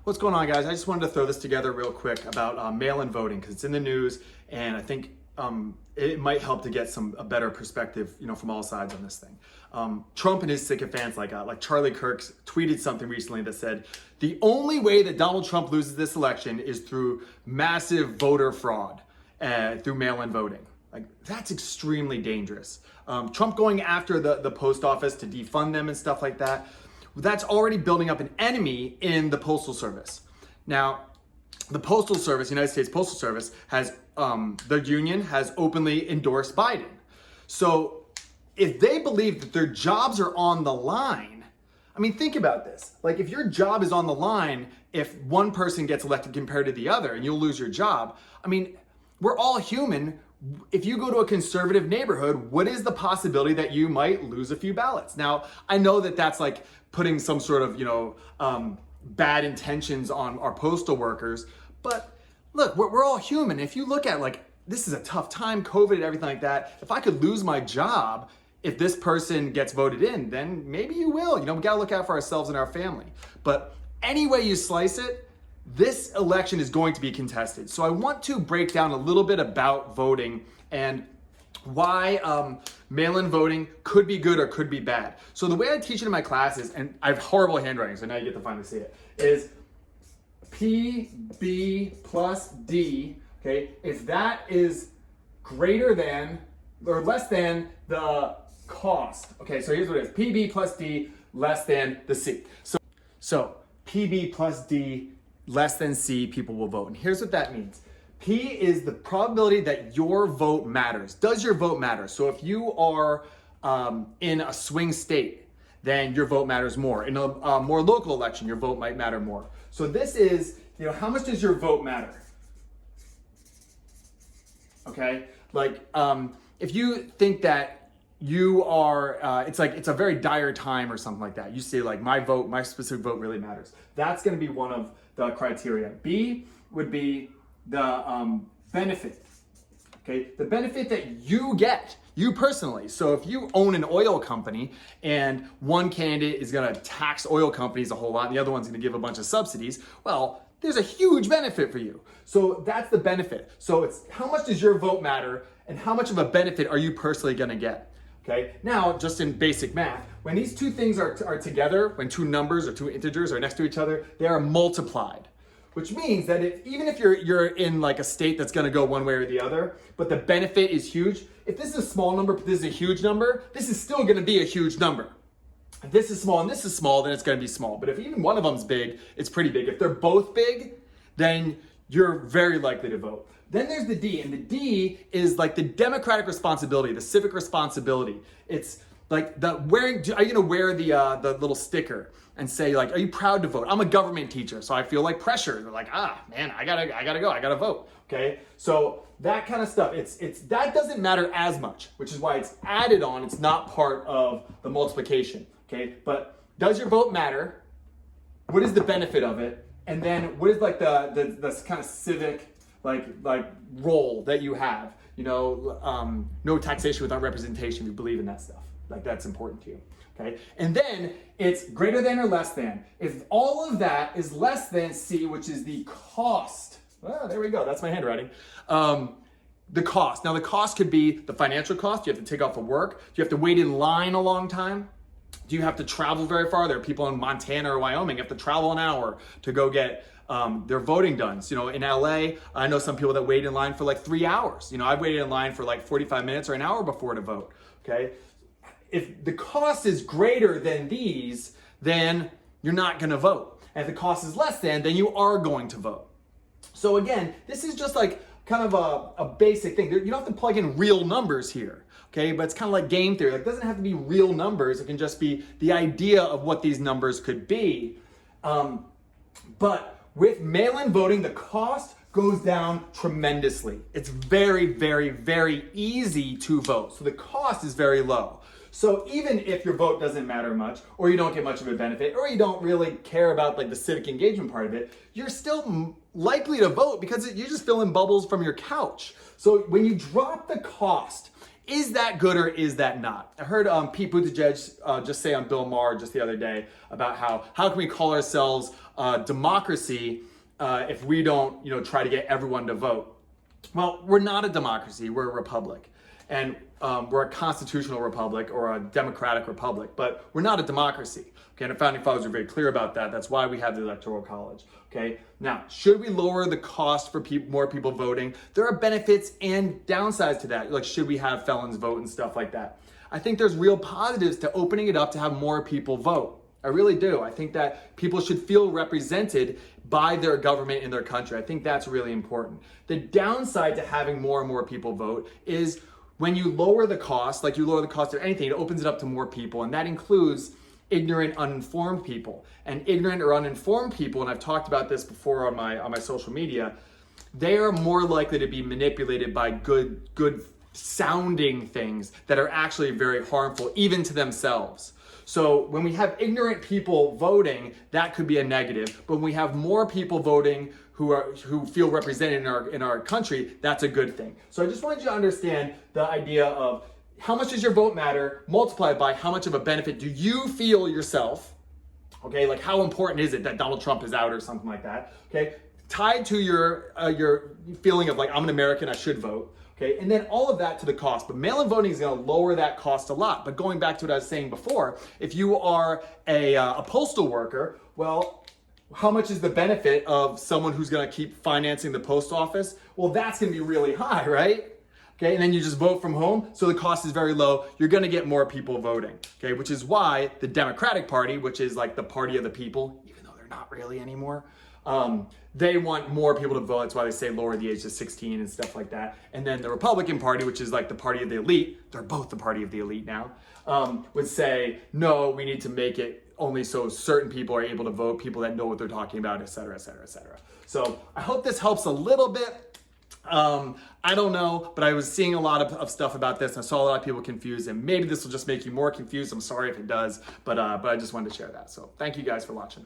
What's going on, guys? I just wanted to throw this together real quick about mail-in voting because it's in the news, and I think it might help to get a better perspective, from all sides on this thing. Trump and his sycophants, like Charlie Kirk, tweeted something recently that said the only way that Donald Trump loses this election is through massive voter fraud, through mail-in voting. Like, that's extremely dangerous. Trump going after the post office to defund them and stuff like that. That's already building up an enemy in the Postal Service. Now, the Postal Service, United States Postal Service, has their union has openly endorsed Biden. So if they believe that their jobs are on the line, I mean, think about this. Like, if your job is on the line, if one person gets elected compared to the other and you'll lose your job, I mean, we're all human. If you go to a conservative neighborhood, what is the possibility that you might lose a few ballots? Now, I know that that's like putting some sort of, bad intentions on our postal workers, but look, we're all human. If you look at this is a tough time, COVID and everything like that. If I could lose my job, if this person gets voted in, then maybe you will. We gotta look out for ourselves and our family. But any way you slice it, this election is going to be contested. So I want to break down a little bit about voting and why mail-in voting could be good or could be bad. So the way I teach it in my classes, and I have horrible handwriting, so now you get to finally see it, is PB plus D, okay? If that is greater than or less than the cost, okay? So here's what it is, PB plus D less than the C. So PB plus D less than C, people will vote. And here's what that means. P is the probability that your vote matters. Does your vote matter? So if you are in a swing state, then your vote matters more. In a more local election, your vote might matter more. So this is, how much does your vote matter? Okay, if you think that you are, it's a very dire time or something like that. You say my specific vote really matters. That's gonna be one of the criteria. B would be the benefit, okay? The benefit that you get, you personally. So if you own an oil company and one candidate is gonna tax oil companies a whole lot and the other one's gonna give a bunch of subsidies, well, there's a huge benefit for you. So that's the benefit. So it's how much does your vote matter and how much of a benefit are you personally gonna get? Okay, now just in basic math, when these two things are together, when two numbers or two integers are next to each other, they are multiplied. Which means that even if you're in a state that's gonna go one way or the other, but the benefit is huge, if this is a small number, but this is a huge number, this is still gonna be a huge number. If this is small and this is small, then it's gonna be small. But if even one of them's big, it's pretty big. If they're both big, then you're very likely to vote. Then there's the D, and the D is the democratic responsibility, the civic responsibility. It's are you gonna wear the little sticker and say are you proud to vote? I'm a government teacher, so I feel pressure. They're man, I gotta go, I gotta vote. Okay, so that kind of stuff. That doesn't matter as much, which is why it's added on. It's not part of the multiplication. Okay, but does your vote matter? What is the benefit of it? And then what is the kind of civic role that you have? No taxation without representation. You believe in that stuff. That's important to you. Okay, and then it's greater than or less than. If all of that is less than C, which is the cost. Well, there we go. That's my handwriting. The cost. Now the cost could be the financial cost. You have to take off of work. Do you have to wait in line a long time? Do you have to travel very far? There are people in Montana or Wyoming who have to travel an hour to go get their voting done. So, in LA, I know some people that wait in line for 3 hours. I've waited in line for 45 minutes or an hour before to vote. Okay. If the cost is greater than these, then you're not going to vote. And if the cost is less than, then you are going to vote. So again, this is just kind of a basic thing. You don't have to plug in real numbers here, okay? But it's kind of like game theory. It doesn't have to be real numbers. It can just be the idea of what these numbers could be. But with mail-in voting, the cost goes down tremendously. It's very, very, very easy to vote. So the cost is very low. So even if your vote doesn't matter much, or you don't get much of a benefit, or you don't really care about the civic engagement part of it, you're still likely to vote because you're just filling bubbles from your couch. So when you drop the cost Is that good or is that not? I heard Pete Buttigieg just say on Bill Maher just the other day about how can we call ourselves democracy if we don't try to get everyone to vote. Well, we're not a democracy, we're a republic. And we're a constitutional republic or a democratic republic, but we're not a democracy. Okay, and the founding fathers are very clear about that. That's why we have the Electoral College. Okay, now, should we lower the cost for more people voting? There are benefits and downsides to that. Like, should we have felons vote and stuff like that? I think there's real positives to opening it up to have more people vote. I really do. I think that people should feel represented by their government in their country. I think that's really important. The downside to having more and more people vote is when you lower the cost, like you lower the cost of anything, it opens it up to more people, and that includes ignorant, uninformed people. And ignorant or uninformed people, and I've talked about this before on my social media, they are more likely to be manipulated by good sounding things that are actually very harmful, even to themselves. So when we have ignorant people voting, that could be a negative. But when we have more people voting who feel represented in our country, that's a good thing. So I just wanted you to understand the idea of how much does your vote matter, multiplied by how much of a benefit do you feel yourself, okay? Like how important is it that Donald Trump is out or something like that, okay? Tied to your feeling of like, I'm an American, I should vote, okay? And then all of that to the cost. But mail-in voting is gonna lower that cost a lot. But going back to what I was saying before, if you are a postal worker, well, how much is the benefit of someone who's gonna keep financing the post office? Well, that's gonna be really high, right? Okay, and then you just vote from home, so the cost is very low. You're gonna get more people voting, okay? Which is why the Democratic Party, which is like the party of the people, even though they're not really anymore, they want more people to vote. That's why they say lower the age to 16 and stuff like that. And then the Republican Party, which is like the party of the elite, they're both the party of the elite now, would say, no, we need to make it only so certain people are able to vote, people that know what they're talking about, et cetera, et cetera, et cetera. So I hope this helps a little bit. I don't know, but I was seeing a lot of stuff about this, and I saw a lot of people confused, and maybe this will just make you more confused. I'm sorry if it does, but I just wanted to share that. So thank you guys for watching.